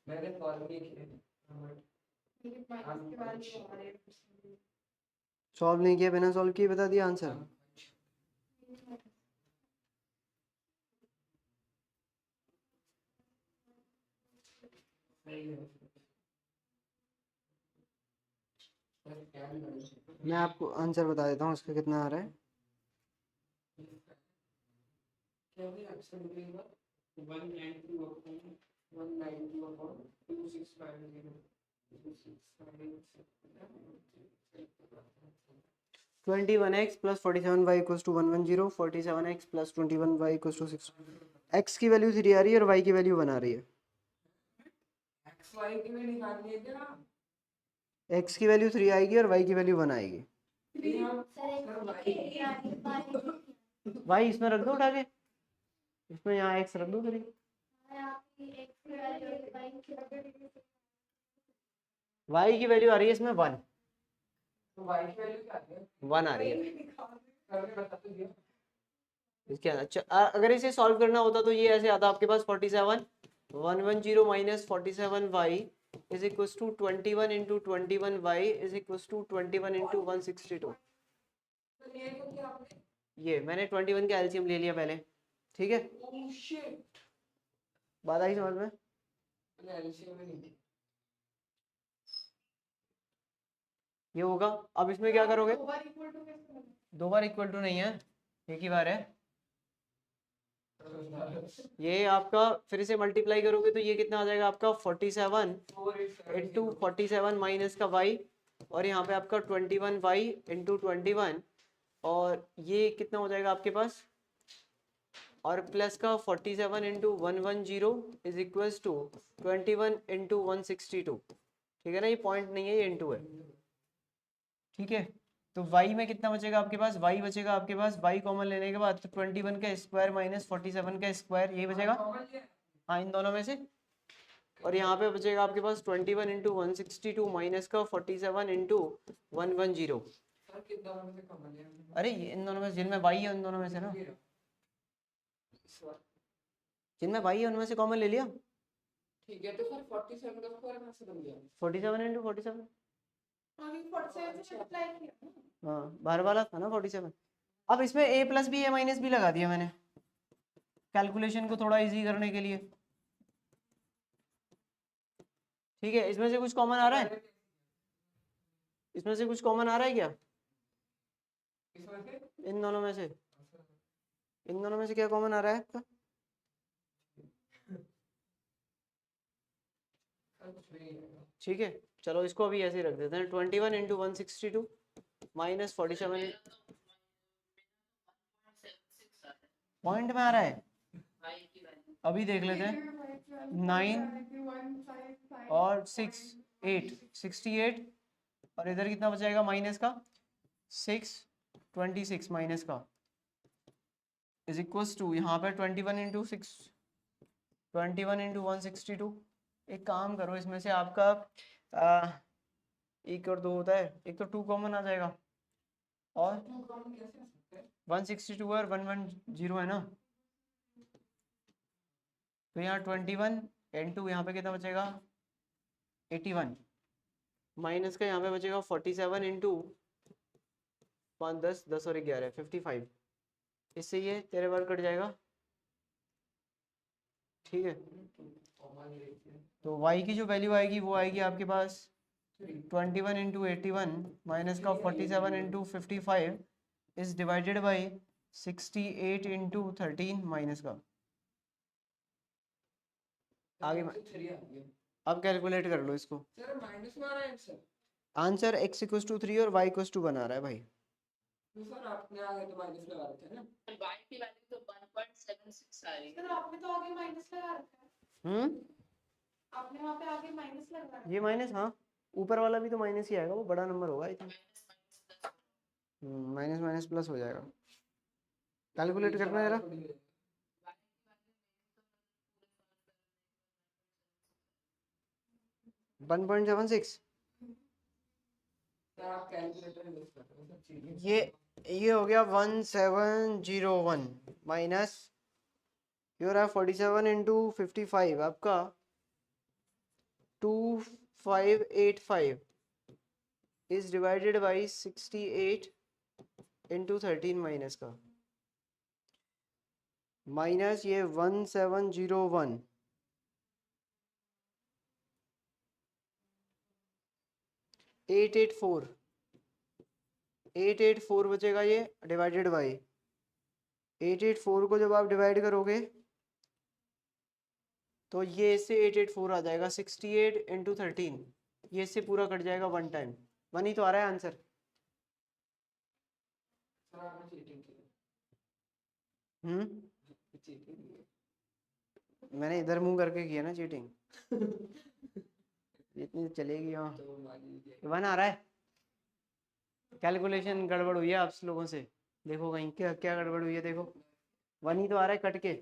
मैंने सॉल्व नहीं किया। मेरे माइनस के वैल्यू आ रहे हैं। सॉल्व नहीं किया, बिना सॉल्व किए बता दिया आंसर। सही है। मैं आपको आंसर बता देता हूँ इसका कितना आ रहा है। क्या भी आंसर मिलेगा 192.265 21x plus 47y equals to 110, 47x plus 21y equals to 6। x की वैल्यू 3 आ रही है और y की वैल्यू 1 आ रही है। एक्स वाई की भी निकालनी है क्या? x की वैल्यू 3 आएगी और y की वैल्यू 1 आएगी। y इसमें रख दो उठा के, इसमें यहाँ x रख दो करीब। y की वैल्यू आ रही है इसमें 1, तो वाई की वैल्यू क्या है? 1 आ रही है करके बता तो दिया। इसके अंदर। अच्छा अगर इसे सॉल्व करना होता तो ये ऐसे आता आपके पास 47 110 minus 47y is equals to 21 into 21y is equals to 21 into 162। तो ये तो क्या आपने? ये मैंने 21 का एलसीएम ले लिया पहले, ठीक है। ओह शिट, बात आई समझ में? मैंने एलसीएम में नहीं। ये होगा। अब इसमें क्या करोगे? दो बार equal to कैसे बनेगा? 2 बार इक्वल टू नहीं है, एक ही बार है। ये आपका फिर से मल्टीप्लाई करोगे तो ये कितना आ जाएगा आपका 47 इंटू 47 माइनस का y और यहाँ पे आपका 21y इंटू 21 और ये कितना हो जाएगा आपके पास, और प्लस का 47 into 110 is equals to 21 into 162। ठीक है ना, ये पॉइंट नहीं है, ये इंटू है। ठीक है, तो y में कितना बचेगा आपके पास? y बचेगा आपके पास, y कॉमन लेने के बाद तो 21 का स्क्वायर माइनस 47 का स्क्वायर, यही बचेगा हाँ इन दोनों में से। और यहाँ पे बचेगा आपके पास 21 इंटू 162 माइनस का 47 इंटू 110। सर किन दोनों में से कॉमन लिया? अरे ये इन दोनों में जिनमें y है उन दोनों में से ना, जिनमें y है उनमें से कॉमन ले लिया। ठीक है, तो सर 47 का स्क्वायर कहाँ से बन गया? 47 इंटू 47, अभी 47 से multiply किया ना? हाँ बाहर वाला था ना 47। अब इसमें a plus B a minus B लगा दिया मैंने कैलकुलेशन को थोड़ा इजी करने के लिए। ठीक है, इसमें से कुछ कॉमन आ रहा है? इसमें से कुछ कॉमन आ रहा है क्या? इसमें से इन दोनों में से, इन दोनों में से क्या कॉमन आ रहा है आपका? ठीक है, चलो इसको अभी ऐसे ही रख देते हैं। 21 इंटू 162 माइनस 47 पॉइंट में आ रहा है। अभी देख लेते हैं 9 और 6 8 68 और इधर कितना बचेगा माइनस का 6 26 माइनस का इज इक्वल्स टू यहाँ पे 21 इंटू 6 21 इंटू 162। एक काम करो इसमें से आपका एक और दो होता है, एक तो 2 कॉमन आ जाएगा और 162 और 110 है ना, तो यहाँ 21 इंटू यहाँ पे कितना बचेगा 81 माइनस का यहाँ पे बचेगा 47 इंटू 5 10 10 और 11 55। इससे ये तेरे बार कट जाएगा, ठीक है। तो y की जो वैल्यू आएगी वो आएगी आपके पास 21 इंटू 81 माइनस का 47 into 55 is divided by 68 into 13 minus का आगे अब कैलकुलेट कर लो इसको। सर माइनस में आ रहा है answer. Answer x equals to 3 और y इक्वल्स टू 1 आ रहा है भाई। तो सर आपने आगे तो माइनस लगा रखे थे ना। Y की वैल्यू तो 1.76 आ रही है। सर आपने तो आगे माइनस लगा रखा है। आपने वहाँ पे आगे माइनस लगा रखा है। ये माइनस, हाँ ऊपर वाला भी तो माइनस ही आएगा, वो बड़ा नंबर होगा I think. Minus minus plus हो जाएगा, कैलकुलेट करना है जरा। 1.76 सर आप कैलकुलेटर यूज कर रहे हो सर चीटिंग। ये हो गया 1701 माइनस योर है 47 इंटू 55 आपका 2585 is divided by 68 into 13 minus का माइनस ये 1701 884 बचेगा ये डिवाइडेड बाई 884 को जब आप डिवाइड करोगे तो ये इससे 884 आ जाएगा 68 इंटू 13 ये इससे पूरा कट जाएगा वन टाइम, वन ही तो आ रहा है आंसर। सर आपने चीटिंग की। चीटिंग की। मैंने इधर मुंह करके किया ना चीटिंग। इतनी चलेगी हाँ। तो मान लीजिए वन आ रहा है, कैलकुलेशन गड़बड़ हुई है आप लोगों से, देखो कहीं क्या क्या गड़बड़ हुई है, देखो वन ही तो आ रहा है कट के।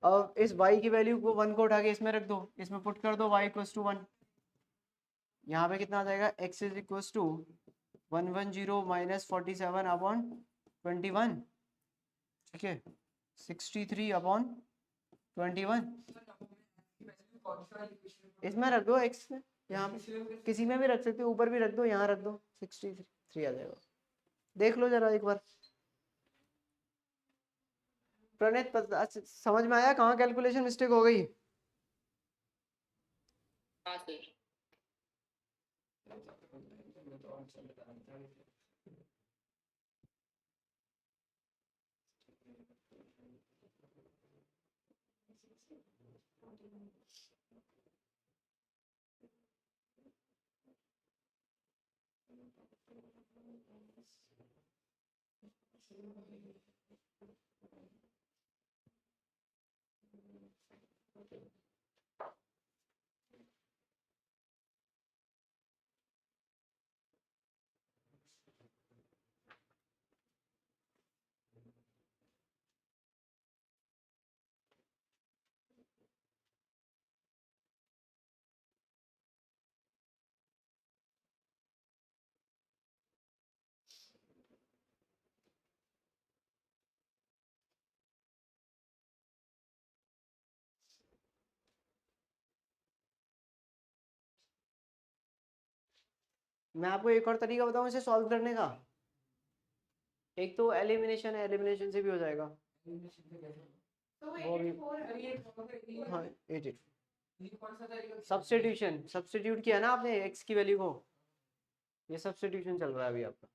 अब इस y की वैल्यू को 1 को उठा के इसमें रख दो, इसमें पुट कर दो y इक्वल्स टू 1। यहाँ पे कितना आ जाएगा x is equals to 110 minus 47 upon 21, ठीक है 63 अपॉन 21 इसमें रख दो x में, यहाँ पे किसी में भी रख सकते हो, ऊपर भी रख दो, यहाँ रख दो 63 आ जाएगा। देख लो जरा एक बार। प्रणीत समझ में आया कहाँ कैलकुलेशन मिस्टेक हो गई? हाँ सर। मैं आपको एक और तरीका बताऊं इसे सॉल्व करने का। एक तो एलिमिनेशन है, एलिमिनेशन से भी हो जाएगा। तो वो भी 84 है। हाँ 88 ये कौन सा तरीका? सब्स्टिट्यूशन, सब्स्टिट्यूट किया ना आपने x की वैल्यू को, ये सब्स्टिट्यूशन चल रहा है अभी आपका।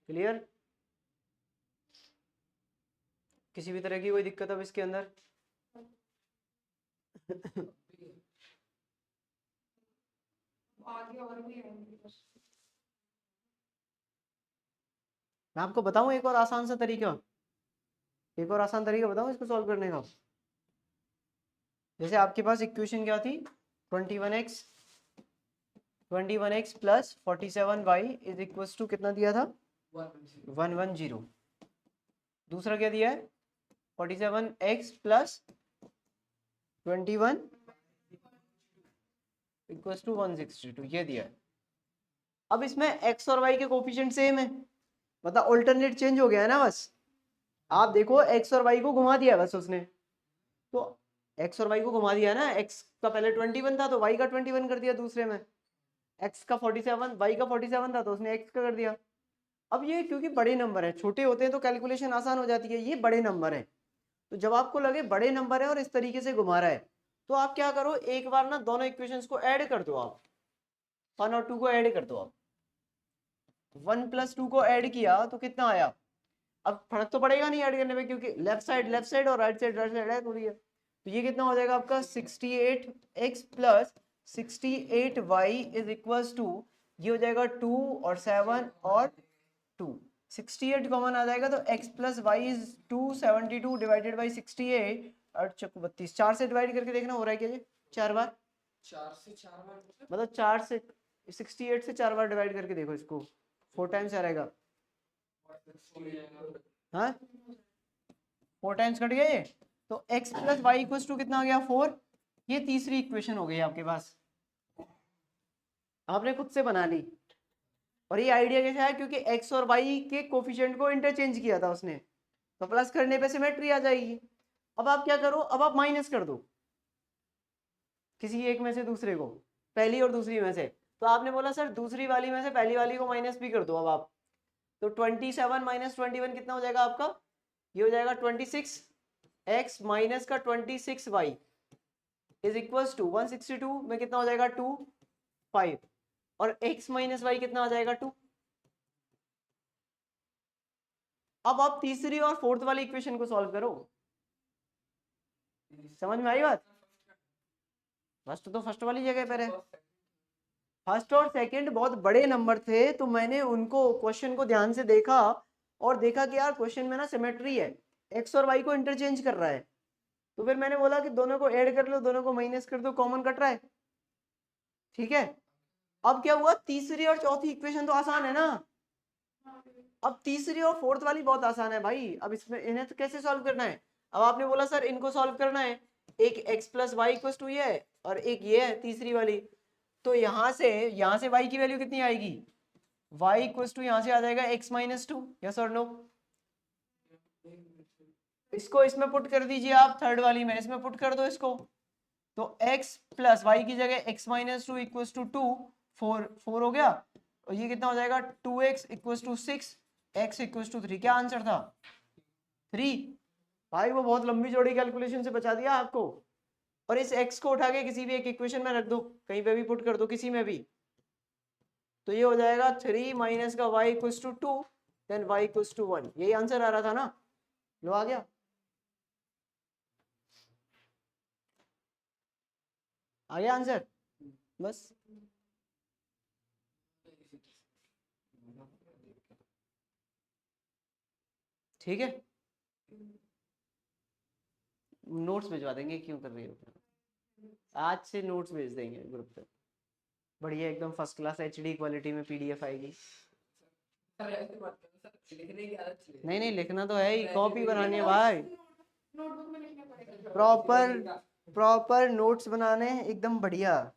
क्लियर? किसी भी तरह की कोई दिक्कत अब इसके अंदर? आगे और भी आएंगे बस। मैं आपको बताऊं एक और आसान सा तरीका, एक और आसान तरीका बताऊं इसको सॉल्व करने का। जैसे आपके पास इक्वेशन क्या थी, 21x plus 47y is equal to कितना दिया था, 110। दूसरा क्या दिया है, 47x प्लस 21 इक्वल टू 162, ये दिया है। अब इसमें x और y के कोफिशिएंट सेम है, मतलब ऑल्टरनेट चेंज हो गया है ना बस। आप देखो x और y को घुमा दिया बस उसने, तो x और y को घुमा दिया ना, x का पहले 21 था तो y का 21 कर दिया दूसरे में, x का 47 y का 47 था तो उसने x का कर दिया। अब ये क्योंकि बड़े नंबर है, छोटे होते हैं तो कैलकुलेशन आसान हो जाती है, ये बड़े नंबर है, तो जब आपको लगे बड़े नंबर है और इस तरीके से घुमा रहा है तो आप क्या करो, एक बार ना दोनों इक्वेशंस को ऐड कर दो, आप 1 और 2 को ऐड कर दो। आप 1 प्लस 2 को ऐड किया तो कितना आया, अब फर्क तो पड़ेगा नहीं ऐड करने में क्योंकि लेफ्ट साइड और राइट साइड है थोड़ी है, तो ये कितना हो जाएगा आपका 68x plus 68y is equal to, ये हो जाएगा 2 और 7 और 2, 68 कॉमन आ जाएगा तो x plus Y is 272 divided by 68, 8 चौको 32, 4 से डिवाइड करके देखना हो रहा है क्या ये 4 बार, 4 से 4 बार मतलब 4 से 68 से 4 बार डिवाइड करके देखो इसको, 4 टाइम्स आ रहेगा, हाँ 4 टाइम्स कट गया ये, तो x plus Y equal to कितना आ गया 4। ये तीसरी इक्वेशन हो गई आपके पास, आपने खुद से बना ली। और ये आइडिया कैसे आया, क्योंकि x और y के कोफिशिएंट को इंटरचेंज किया था उसने, तो प्लस करने पे सिमेट्री आ जाएगी। अब आप क्या करो, अब आप माइनस कर दो किसी एक में से दूसरे को, पहली और दूसरी में से, तो आपने बोला सर दूसरी वाली में से पहली वाली को माइनस भी कर दो। अब आप तो 27 माइनस 21 कितना हो जाएगा आपका, ये हो जाएगा 26x माइनस का 26y इज इक्वल टू 162 में कितना हो जाएगा 2 5, और x माइनस वाई कितना आ जाएगा 2। अब आप तीसरी और फोर्थ वाली इक्वेशन को सॉल्व करो, समझ में आई बात। फर्स्ट तो फर्स्ट वाली जगह पर है, फर्स्ट और सेकंड बहुत बड़े नंबर थे तो मैंने उनको क्वेश्चन को ध्यान से देखा और देखा कि यार क्वेश्चन में ना सिमेट्री है, x और y को इंटरचेंज कर रहा है, तो फिर मैंने बोला कि दोनों को ऐड कर लो, दोनों को माइनस कर दो, कॉमन कट रहा है, ठीक है। अब क्या हुआ, तीसरी और चौथी इक्वेशन तो आसान है ना, अब तीसरी और फोर्थ वाली बहुत आसान है भाई। अब इसमें इन्हें तो कैसे सॉल्व करना है, अब आपने बोला सर इनको सॉल्व करना है, एक x plus Y equal to ये है और एक ये है तीसरी वाली, तो यहाँ से y की वैल्यू कितनी आएगी, y इक्वल टू यहाँ से आ जाएगा x माइनस 2, यस और नो। इसको इसमें पुट कर दीजिए आप, थर्ड वाली में इसमें पुट कर दो इसको, तो x प्लस वाई की जगह x माइनस 2 इक्वल टू 2, 4 हो गया, और ये कितना हो जाएगा 2x equal to 6, x equal to 3। क्या आंसर था 3। भाई वो बहुत लंबी चौड़ी कैलकुलेशन से बचा दिया आपको। और इस x को उठा के किसी भी एक इक्वेशन में रख दो, कहीं पे भी पुट कर दो, किसी में भी, तो ये हो जाएगा 3 माइनस का y equal to 2 then y equal to 1, यही आंसर आ रहा था ना, लो आ गया, आ गया आंसर बस। ठीक है, नोट्स भिजवा देंगे, क्यों कर रही हो, आज से नोट्स भेज देंगे ग्रुप पे, बढ़िया एकदम फर्स्ट क्लास HD क्वालिटी में PDF आएगी। नहीं नहीं लिखना तो है ही, कॉपी बनानी है भाई, नोटबुक में लिखने पड़ेगा। प्रॉपर नोट्स बनाने हैं एकदम बढ़िया,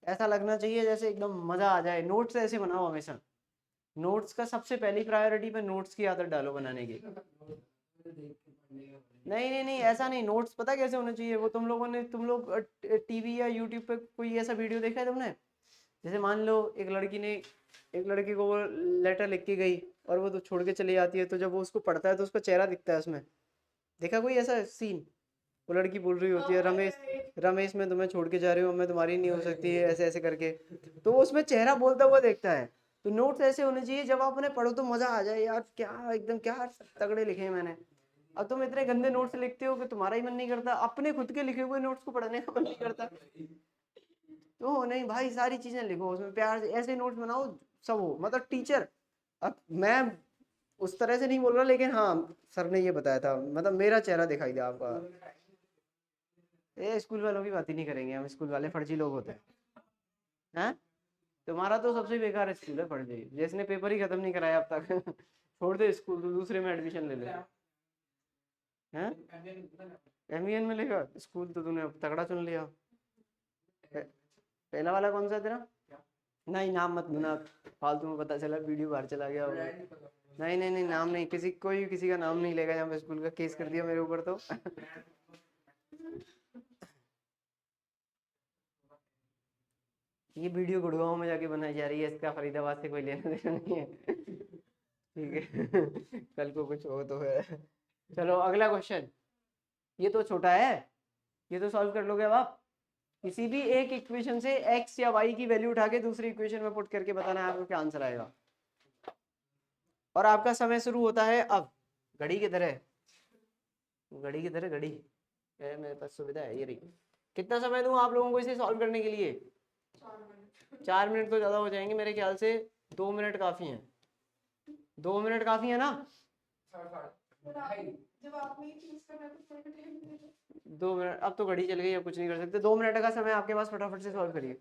ऐसा लगना चाहिए जैसे एकदम मजा आ जाए। नोट्स ऐसे बनाओ हमेशा, नोट्स का सबसे पहली प्रायोरिटी पे नोट्स की आदत डालो बनाने की। नहीं ऐसा नहीं, नोट्स पता कैसे होना चाहिए, वो तुम लोग टीवी या यूट्यूब पे कोई ऐसा वीडियो देखा है तुमने, जैसे मान लो एक लड़की ने एक लड़के को वो लेटर लिख के गई और वो तो छोड़ के चली जाती है, तो जब वो उसको पढ़ता है तो उसका चेहरा दिखता है उसमें, देखा कोई ऐसा सीन, वो लड़की बोल रही होती है रमेश मैं तुम्हें छोड़ के जा रही हूँ, मैं तुम्हारी नहीं हो सकती है, ऐसे ऐसे करके, तो वो उसमें चेहरा बोलता हुआ देखता है। तो नोट्स ऐसे होने चाहिए जब आप उन्हें पढ़ो तो मजा आ जाए, यार क्या एकदम क्या तगड़े लिखे हैं मैंने, अब तुम इतने गंदे नोट्स लिखते हो कि तुम्हारा ही मन नहीं करता, अपने खुद के लिखे हुए नोट्स को पढ़ने का मन नहीं करता। तो नहीं भाई, सारी चीजें लिखो उसमें प्यार से, ऐसे नोट्स बनाओ सब हो, मतलब टीचर। अब मैं उस तरह से नहीं बोल रहा, लेकिन हाँ सर ने ये बताया था, मतलब मेरा चेहरा दिखाई दिया आपका। ए स्कूल वालों की बात ही नहीं करेंगे हम, स्कूल वाले फर्जी लोग होते हैं। तुम्हारा तो सबसे बेकार स्कूल है फर्जी, जिसने पेपर ही खत्म नहीं कराया अब तक। छोड़ दे स्कूल, तो दूसरे में एडमिशन ले ले। हैं एमवीएन में लेगा स्कूल, तो तूने अब तगड़ा चुन लिया। पहला वाला कौन सा तेरा? नहीं नाम मत बना, फालतू में पता चला वीडियो बाहर चला गया होगा। नहीं नहीं नहीं, नाम नहीं, किसी कोई किसी का नाम नहीं लेगा यहाँ पे, स्कूल का केस कर दिया मेरे ऊपर तो। ये वीडियो गुड़गांव में जाके बनाई जा रही है, इसका फरीदाबाद से कोई लेना देना नहीं है। ठीक है। कल को कुछ हो तो है। चलो अगला क्वेश्चन, ये तो छोटा है, ये तो सॉल्व कर लोगे अब आप। किसी भी एक इक्वेशन से x या y की वैल्यू उठा के दूसरी इक्वेशन में पुट करके बताना है आपको क्या आंसर आएगा। और आपका समय शुरू होता है अब। घड़ी किधर है? घड़ी किधर है? घड़ी है मेरे पास, सुविधा है ये रही। कितना समय दूं आप लोगों को इसे सॉल्व करने के लिए? 4 मिनट तो ज्यादा हो जाएंगे मेरे ख्याल से, 2 मिनट काफी हैं। 2 मिनट काफी है ना? जब आपने चूज करना तो थोड़ा टाइम दे दो। 2 मिनट, अब तो घड़ी चल गई, अब कुछ नहीं कर सकते। 2 मिनट का समय आपके पास, फटाफट से सॉल्व करिए।